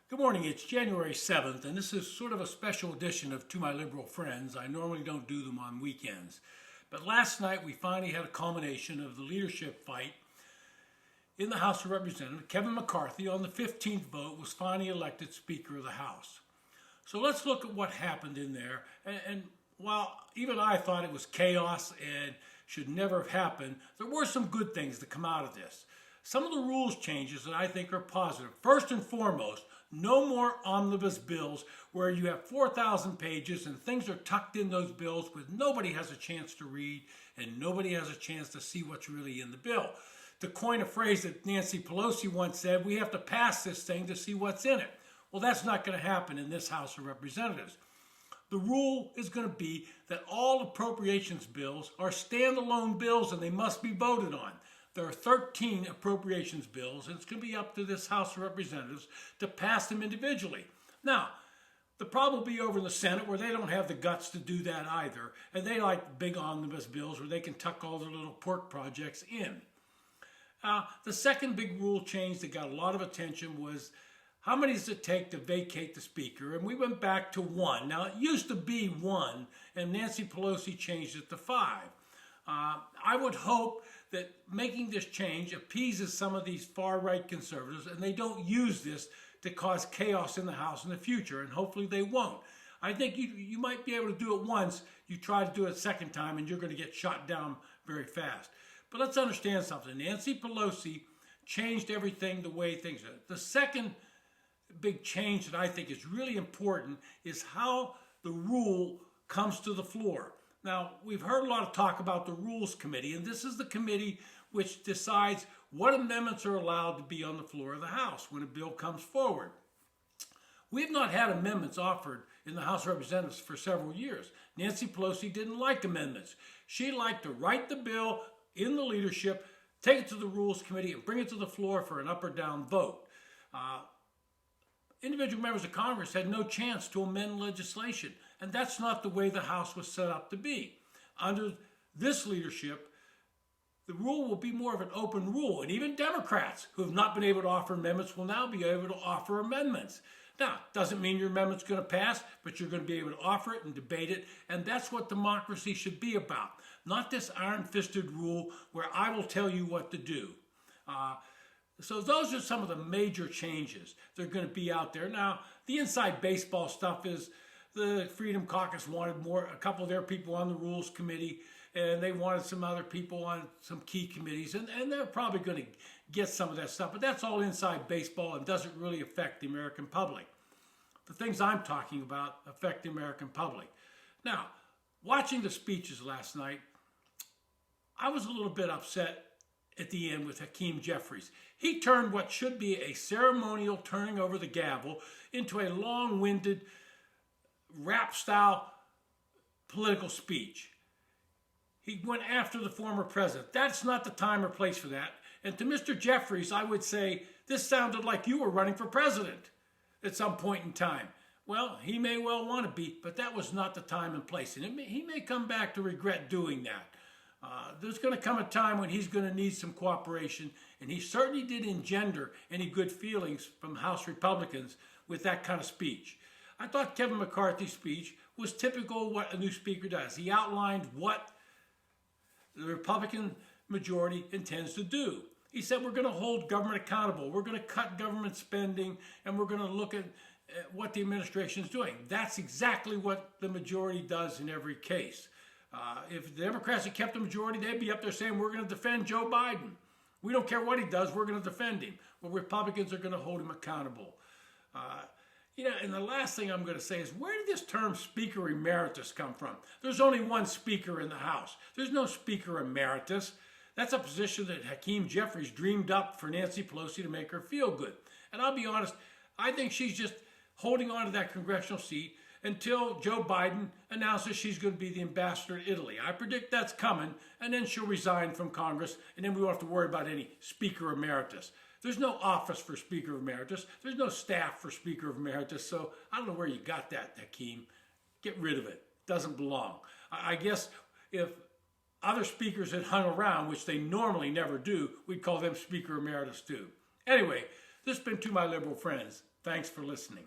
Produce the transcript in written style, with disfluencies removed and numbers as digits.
Good morning, it's January 7th, and this is sort of a special edition of To My Liberal Friends. I normally don't do them on weekends. But last night we finally had a culmination of the leadership fight in the House of Representatives. Kevin McCarthy, on the 15th vote, was finally elected Speaker of the House. So let's look at what happened in there. And while even I thought it was chaos and should never have happened, there were some good things that come out of this. Some of the rules changes that I think are positive. First and foremost, no more omnibus bills where you have 4,000 pages and things are tucked in those bills with nobody has a chance to read and nobody has a chance to see what's really in the bill. To coin a phrase that Nancy Pelosi once said, we have to pass this thing to see what's in it. Well, that's not going to happen in this House of Representatives. The rule is going to be that all appropriations bills are standalone bills and they must be voted on. There are 13 appropriations bills, and it's going to be up to this House of Representatives to pass them individually. Now, the problem will be over in the Senate where they don't have the guts to do that either, and they like big omnibus bills where they can tuck all their little pork projects in. The second big rule change that got a lot of attention was how many does it take to vacate the Speaker? And we went back to 1. Now, it used to be 1, and Nancy Pelosi changed it to 5. I would hope that making this change appeases some of these far-right conservatives and they don't use this to cause chaos in the House in the future, and hopefully they won't. I think you might be able to do it once, you try to do it a second time and you're going to get shot down very fast. But let's understand something. Nancy Pelosi changed everything the way things are. The second big change that I think is really important is how the rule comes to the floor. Now, we've heard a lot of talk about the Rules Committee, and this is the committee which decides what amendments are allowed to be on the floor of the House when a bill comes forward. We've not had amendments offered in the House of Representatives for several years. Nancy Pelosi didn't like amendments. She liked to write the bill in the leadership, take it to the Rules Committee, and bring it to the floor for an up or down vote. Individual members of Congress had no chance to amend legislation, and that's not the way the House was set up to be. Under this leadership, the rule will be more of an open rule, and even Democrats who have not been able to offer amendments will now be able to offer amendments. Now, doesn't mean your amendment's going to pass, but you're going to be able to offer it and debate it, and that's what democracy should be about. Not this iron-fisted rule where I will tell you what to do. So those are some of the major changes that are going to be out there. Now, the inside baseball stuff is the Freedom Caucus wanted a couple of their people on the Rules Committee, and they wanted some other people on some key committees, and they're probably going to get some of that stuff. But that's all inside baseball and doesn't really affect the American public. The things I'm talking about affect the American public. Now, watching the speeches last night, I was a little bit upset at the end with Hakeem Jeffries. He turned what should be a ceremonial turning over the gavel into a long-winded rap-style political speech. He went after the former president. That's not the time or place for that. And to Mr. Jeffries, I would say, this sounded like you were running for president at some point in time. Well, he may well want to be, but that was not the time and place. And he may come back to regret doing that. There's going to come a time when he's going to need some cooperation, and he certainly did engender any good feelings from House Republicans with that kind of speech. I thought Kevin McCarthy's speech was typical of what a new speaker does. He outlined what the Republican majority intends to do. He said we're going to hold government accountable, we're going to cut government spending, and we're going to look at what the administration is doing. That's exactly what the majority does in every case. If the Democrats had kept the majority, they'd be up there saying, we're going to defend Joe Biden. We don't care what he does, we're going to defend him. Well, Republicans are going to hold him accountable. And the last thing I'm going to say is, where did this term Speaker Emeritus come from? There's only one Speaker in the House. There's no Speaker Emeritus. That's a position that Hakeem Jeffries dreamed up for Nancy Pelosi to make her feel good. And I'll be honest, I think she's just holding on to that congressional seat until Joe Biden announces she's going to be the ambassador to Italy. I predict that's coming, and then she'll resign from Congress, and then we won't have to worry about any Speaker Emeritus. There's no office for Speaker Emeritus. There's no staff for Speaker Emeritus, so I don't know where you got that, Hakeem. Get rid of it. Doesn't belong. I guess if other speakers had hung around, which they normally never do, we'd call them Speaker Emeritus too. Anyway, this has been To My Liberal Friends. Thanks for listening.